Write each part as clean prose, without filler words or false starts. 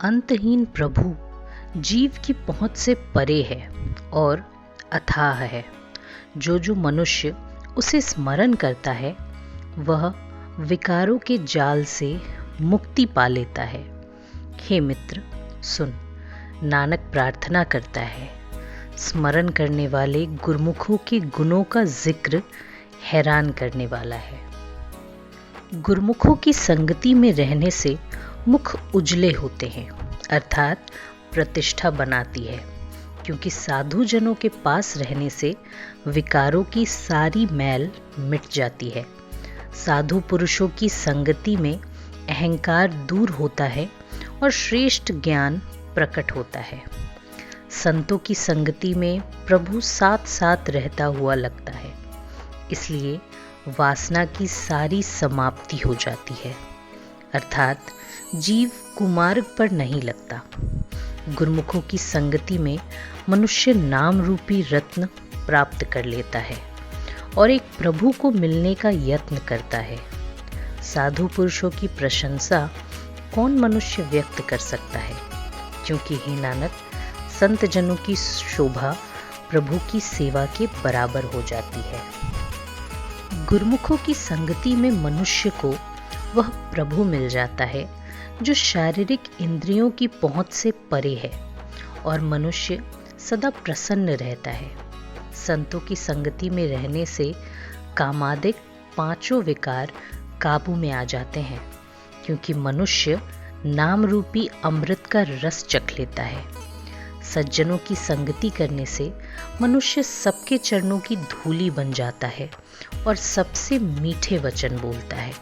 अंतहीन प्रभु जीव की पहुंच से परे है और अथाह है। जो मनुष्य उसे स्मरण करता है वह विकारों के जाल से मुक्ति पा लेता है। हे मित्र सुन, नानक प्रार्थना करता है, स्मरण करने वाले गुरमुखों के गुणों का जिक्र हैरान करने वाला है। गुरमुखों की संगति में रहने से मुख उजले होते हैं, अर्थात प्रतिष्ठा बनाती है, क्योंकि साधु जनों के पास रहने से विकारों की सारी मैल मिट जाती है। साधु पुरुषों की संगति में अहंकार दूर होता है और श्रेष्ठ ज्ञान प्रकट होता है। संतों की संगति में प्रभु साथ साथ रहता हुआ लगता है, इसलिए वासना की सारी समाप्ति हो जाती है, अर्थात जीव कुमार्ग पर नहीं लगता। गुरमुखों की संगति में मनुष्य नाम रूपी रत्न प्राप्त कर लेता है और एक प्रभु को मिलने का यत्न करता है। साधु पुरुषों की प्रशंसा कौन मनुष्य व्यक्त कर सकता है, क्योंकि हे नानक, संत जनों की शोभा प्रभु की सेवा के बराबर हो जाती है। गुरमुखों की संगति में मनुष्य को वह प्रभु मिल जाता है जो शारीरिक इंद्रियों की पहुंच से परे है और मनुष्य सदा प्रसन्न रहता है। संतों की संगति में रहने से कामादिक पांचों विकार काबू में आ जाते हैं, क्योंकि मनुष्य नाम रूपी अमृत का रस चख लेता है। सज्जनों की संगति करने से मनुष्य सबके चरणों की धूली बन जाता है और सबसे मीठे वचन बोलता है।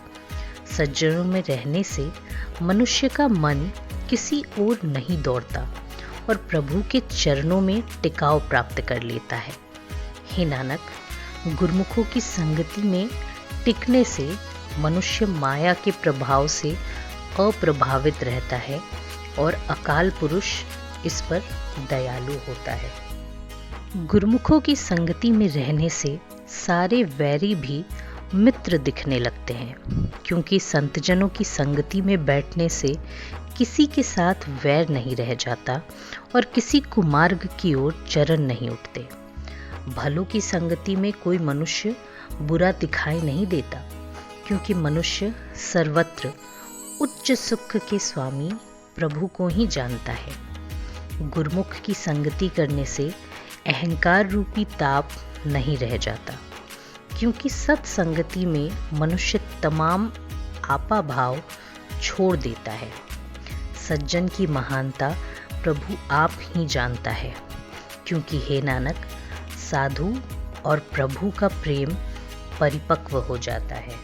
सज्जनों में रहने से मनुष्य का मन किसी ओर नहीं दौड़ता और प्रभु के चरणों में टिकाव प्राप्त कर लेता है। हे नानक, गुरमुखों की संगति में टिकने से मनुष्य माया के प्रभाव से अप्रभावित रहता है और अकाल पुरुष इस पर दयालु होता है। गुरमुखों की संगति में रहने से सारे वैरी भी मित्र दिखने लगते हैं, क्योंकि संतजनों की संगति में बैठने से किसी के साथ वैर नहीं रह जाता और किसी कुमार्ग की ओर चरण नहीं उठते। भलों की संगति में कोई मनुष्य बुरा दिखाई नहीं देता, क्योंकि मनुष्य सर्वत्र उच्च सुख के स्वामी प्रभु को ही जानता है। गुरमुख की संगति करने से अहंकार रूपी ताप नहीं रह जाता, क्योंकि सत्संगति में मनुष्य तमाम आपा भाव छोड़ देता है। सज्जन की महानता प्रभु आप ही जानता है, क्योंकि हे नानक, साधु और प्रभु का प्रेम परिपक्व हो जाता है।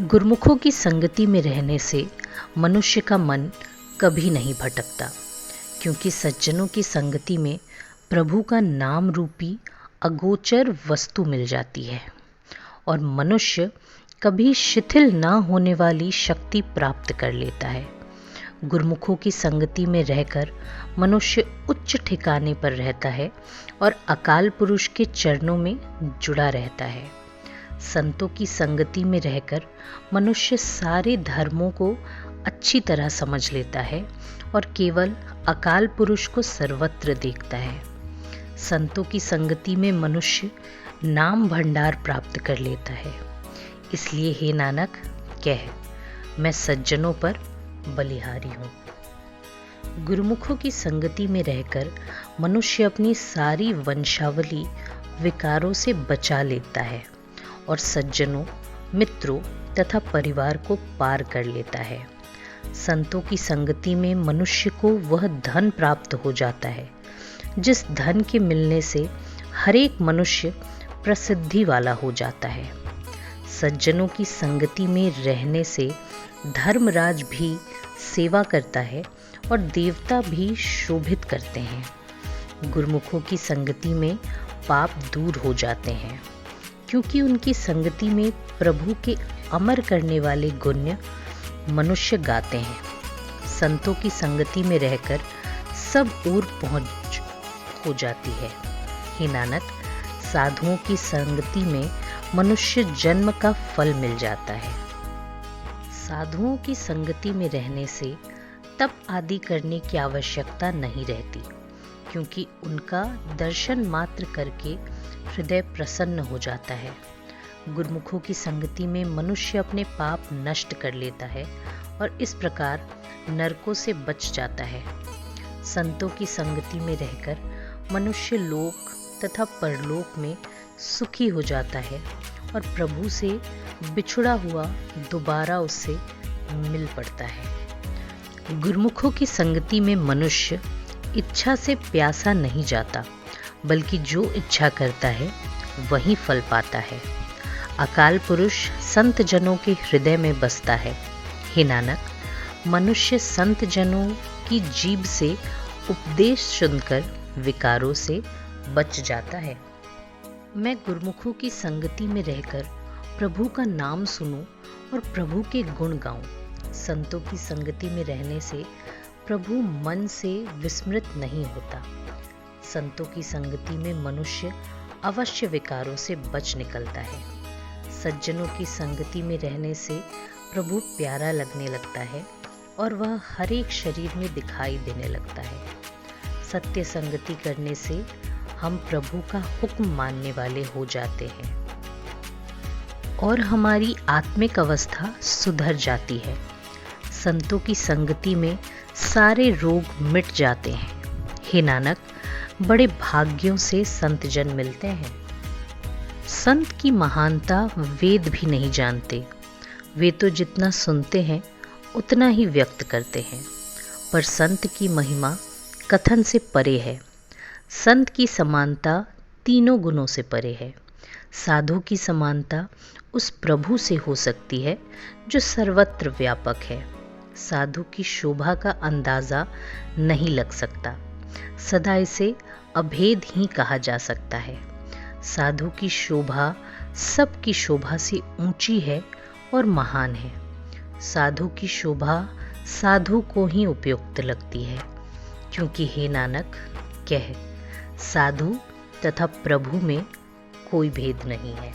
गुरमुखों की संगति में रहने से मनुष्य का मन कभी नहीं भटकता, क्योंकि सज्जनों की संगति में प्रभु का नाम रूपी अगोचर वस्तु मिल जाती है और मनुष्य कभी शिथिल न होने वाली शक्ति प्राप्त कर लेता है। गुरमुखों की संगति में रहकर मनुष्य उच्च ठिकाने पर रहता है और अकाल पुरुष के चरणों में जुड़ा रहता है। संतों की संगति में रहकर मनुष्य सारे धर्मों को अच्छी तरह समझ लेता है और केवल अकाल पुरुष को सर्वत्र देखता है। संतों की संगति में मनुष्य नाम भंडार प्राप्त कर लेता है। इसलिए हे नानक, कह, मैं सज्जनों पर बलिहारी हूँ। गुरुमुखों की संगति में रहकर मनुष्य अपनी सारी वंशावली विकारों से बचा लेता है और सज्जनों, मित्रों तथा परिवार को पार कर लेता है। संतों की संगति में मनुष्य को वह धन प्राप्त हो जाता है जिस धन के मिलने से हर एक मनुष्य प्रसिद्धि वाला हो जाता है। सज्जनों की संगति में रहने से धर्मराज भी सेवा करता है और देवता भी शोभित करते हैं। गुरमुखों की संगति में पाप दूर हो जाते हैं, क्योंकि उनकी संगति में प्रभु के अमर करने वाले गुण मनुष्य गाते हैं। संतों की संगति में रहकर सब ओर पहुंच हो जाती है। हे नानक, साधुओं की संगति में मनुष्य जन्म का फल मिल जाता है। साधुओं की संगति में रहने से तप आदि करने की आवश्यकता नहीं रहती, क्योंकि उनका दर्शन मात्र करके हृदय प्रसन्न हो जाता है। गुरुमुखों की संगति में मनुष्य अपने पाप नष्ट कर लेता है और इस प्रकार नरकों से बच जाता है। संतों की संगति में रहकर मनुष्य लोक तथा परलोक में सुखी हो जाता है और प्रभु से बिछुड़ा हुआ दोबारा उससे मिल पड़ता है। गुरुमुखों की संगति में मनुष्य इच्छा से प्यासा नहीं जाता, बल्कि जो इच्छा करता है वही फल पाता है। अकाल पुरुष संत जनों के हृदय में बसता है। हे नानक, मनुष्य संत जनों की जीभ से उपदेश सुनकर विकारों से बच जाता है। मैं गुरुमुखों की संगति में रहकर प्रभु का नाम सुनूं और प्रभु के गुण गाऊं। संतों की संगति में रहने से प्रभु मन से विस्मृत नहीं होता। संतों की संगति में मनुष्य अवश्य विकारों से बच निकलता है। सज्जनों की संगति में रहने से प्रभु प्यारा लगने लगता है और वह हर एक शरीर में दिखाई देने लगता है। सत्य संगति करने से हम प्रभु का हुक्म मानने वाले हो जाते हैं और हमारी आत्मिक अवस्था सुधर जाती है। संतों की संगति में सारे रोग मिट जाते हैं। हे नानक, बड़े भाग्यों से संत जन मिलते हैं। संत की महानता वेद भी नहीं जानते। वे तो जितना सुनते हैं उतना ही व्यक्त करते हैं, पर संत की महिमा कथन से परे है। संत की समानता तीनों गुणों से परे है। साधु की समानता उस प्रभु से हो सकती है जो सर्वत्र व्यापक है। साधु की शोभा का अंदाजा नहीं लग सकता, सदा इसे अभेद ही कहा जा सकता है। साधु की शोभा सबकी शोभा से ऊंची है और महान है। साधु की शोभा साधु को ही उपयुक्त लगती है, क्योंकि हे नानक कह, साधु तथा प्रभु में कोई भेद नहीं है।